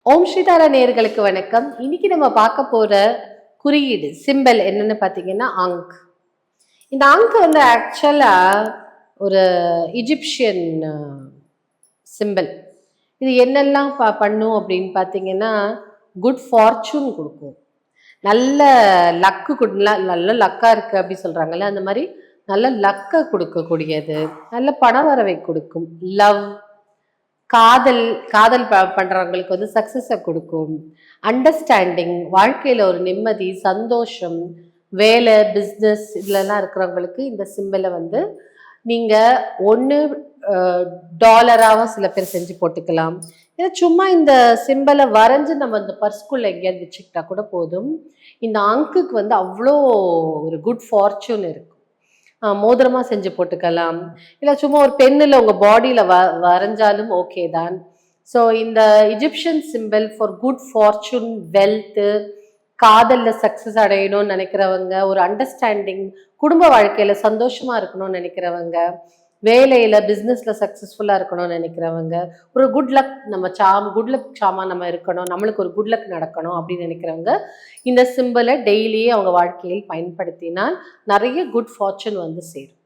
ஓம் ஸ்ரீதாரா நேயர்களுக்கு வணக்கம். இன்னைக்கு நம்ம பார்க்க போற குறியீடு சிம்பல் என்னன்னு பார்த்தீங்கன்னா அங்க். இந்த அங்க் வந்து ஆக்சுவலா ஒரு இஜிப்சியன் சிம்பல். இது என்னெல்லாம் பண்ணும் அப்படின்னு பார்த்தீங்கன்னா குட் ஃபார்ச்சூன் கொடுக்கும். நல்ல லக்கு நல்ல லக்கா இருக்கு அப்படி சொல்றாங்கல்ல, அந்த மாதிரி நல்ல லக்கை கொடுக்கக்கூடியது. நல்ல பண வரவை கொடுக்கும். லவ், காதல் காதல் பண்றவங்களுக்கு வந்து சக்சஸை கொடுக்கும். அண்டர்ஸ்டாண்டிங், வாழ்க்கையில ஒரு நிம்மதி, சந்தோஷம், வேலை, பிஸ்னஸ் இதுலலாம் இருக்கிறவங்களுக்கு இந்த சிம்பிளை வந்து நீங்க ஒன்று டாலராகவும் சில பேர் செஞ்சு போட்டுக்கலாம். ஏன்னா சும்மா இந்த சிம்பிளை வரைஞ்சு நம்ம இந்த பர்ஸ்குள்ள எங்கேயாவது வச்சுக்கிட்டா கூட போதும். இந்த அங்குக்கு வந்து அவ்வளோ ஒரு குட் ஃபார்ச்சூன் இருக்கு. மோதிரமா செஞ்சு போட்டுக்கலாம். இல்லை சும்மா ஒரு பென்னில் உங்க பாடியில வரைஞ்சாலும் ஓகே தான். ஸோ இந்த Egyptian simple for good fortune, wealth, காதல்ல சக்சஸ் அடையணும்னு நினைக்கிறவங்க, ஒரு அண்டர்ஸ்டாண்டிங், குடும்ப வாழ்க்கையில சந்தோஷமா இருக்கணும்னு நினைக்கிறவங்க, வேலையில பிஸ்னஸ்ல சக்சஸ்ஃபுல்லா இருக்கணும்னு நினைக்கிறவங்க, ஒரு குட் லக் குட் லக் சாமா நம்ம இருக்கணும், நம்மளுக்கு ஒரு குட் லக் நடக்கணும் அப்படின்னு நினைக்கிறவங்க இந்த சிம்பிளை டெய்லியே அவங்க வாழ்க்கையில் பயன்படுத்தினால் நிறைய குட் ஃபார்ச்சூன் வந்து சேரும்.